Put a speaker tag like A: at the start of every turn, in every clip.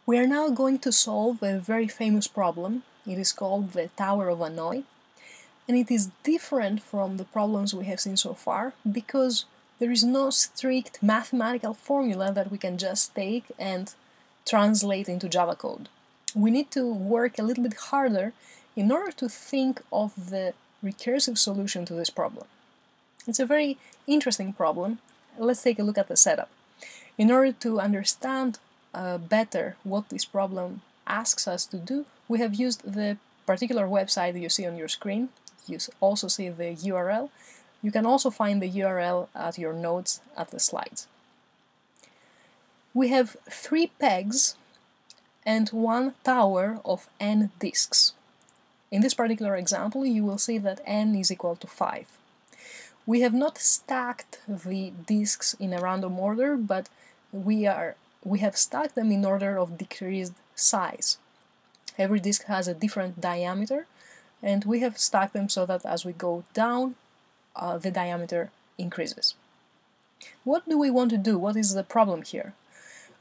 A: We are now going to solve a very famous problem. It is called the Tower of Hanoi, and it is different from the problems we have seen so far because there is no strict mathematical formula that we can just take and translate into Java code. We need to work a little bit harder in order to think of the recursive solution to this problem. It's a very interesting problem. Let's take a look at the setup. In order to understand better what this problem asks us to do, we have used the particular website you see on your screen. You also see the URL. You can also find the URL at your notes at the slides. We have 3 pegs and 1 tower of n disks. In this particular example, you will see that n is equal to 5. We have not stacked the disks in a random order, but we have stacked them in order of decreased size. Every disk has a different diameter, and we have stacked them so that as we go down, the diameter increases. What do we want to do? What is the problem here?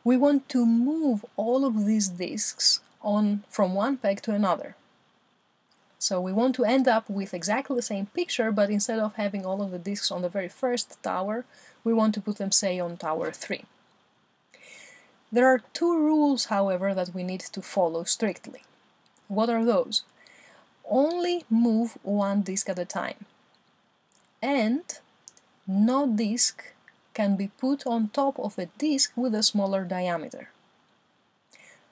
A: We want to move all of these disks from one peg to another. So we want to end up with exactly the same picture, but instead of having all of the disks on the very first tower, we want to put them, say, on tower 3. There are 2 rules, however, that we need to follow strictly. What are those? Only move 1 disk at a time, and no disk can be put on top of a disk with a smaller diameter.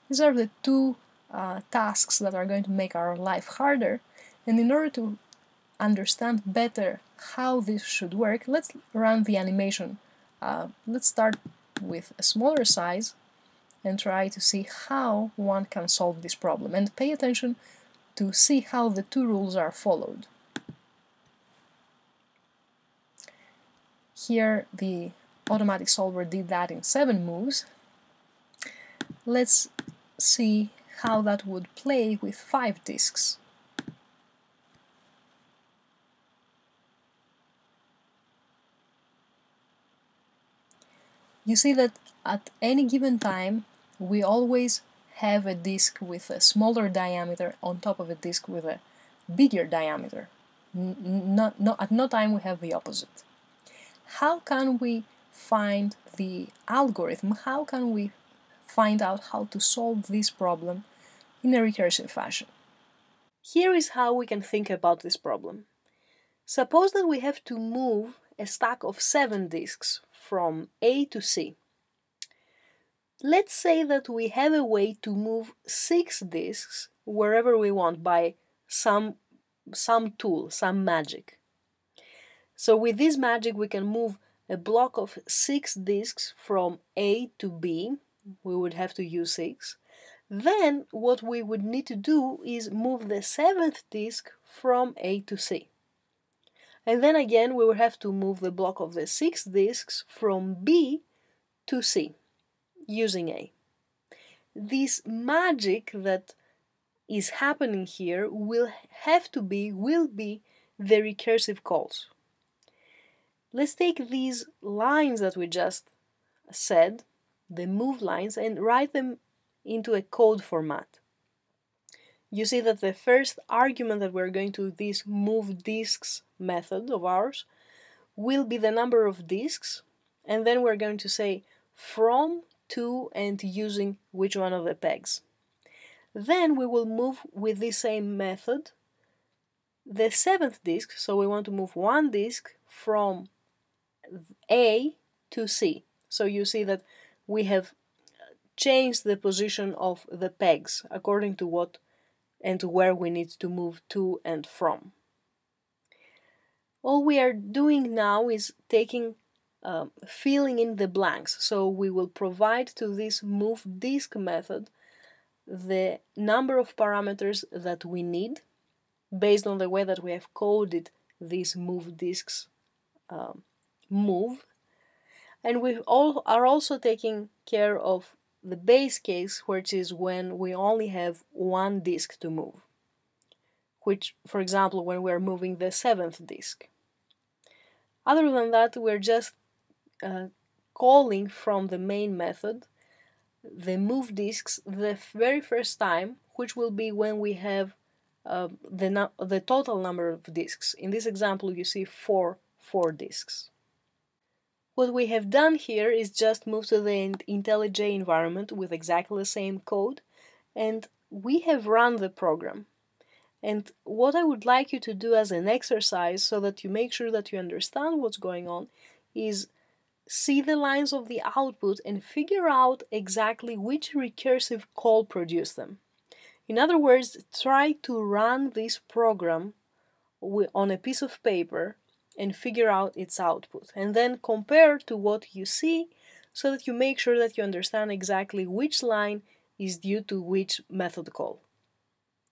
A: These are the 2 tasks that are going to make our life harder, and in order to understand better how this should work, let's run the animation. Let's start with a smaller size and try to see how one can solve this problem, and pay attention to see how the 2 rules are followed. Here the automatic solver did that in 7 moves. Let's see how that would play with 5 disks. You see that at any given time we always have a disk with a smaller diameter on top of a disk with a bigger diameter. At no time we have the opposite. How can we find the algorithm? How can we find out how to solve this problem in a recursive fashion? Here is how we can think about this problem. Suppose that we have to move a stack of 7 disks from A to C. Let's say that we have a way to move 6 disks wherever we want by some tool, some magic. So with this magic we can move a block of 6 disks from A to B. We would have to use 6. Then what we would need to do is move the 7th disk from A to C. And then again we would have to move the block of the 6 disks from B to C using A. This magic that is happening here will be the recursive calls. Let's take these lines that we just said, the move lines, and write them into a code format. You see that the first argument that we're going to this move disks method of ours will be the number of disks, and then we're going to say from, to, and using which one of the pegs. Then we will move with the same method the 7th disk, so we want to move 1 disk from A to C. So you see that we have changed the position of the pegs according to what and where we need to move to and from. All we are doing now is filling in the blanks. So we will provide to this move disk method the number of parameters that we need based on the way that we have coded this move disks move. And we are also taking care of the base case, which is when we only have 1 disk to move, which, for example, when we're moving the 7th disk. Other than that, we're just calling from the main method the move disks the very first time, which will be when we have the total number of disks. In this example, you see four disks. What we have done here is just move to the IntelliJ environment with exactly the same code, and we have run the program. And what I would like you to do as an exercise, so that you make sure that you understand what's going on, is see the lines of the output and figure out exactly which recursive call produced them. In other words, try to run this program on a piece of paper and figure out its output, and then compare to what you see so that you make sure that you understand exactly which line is due to which method call.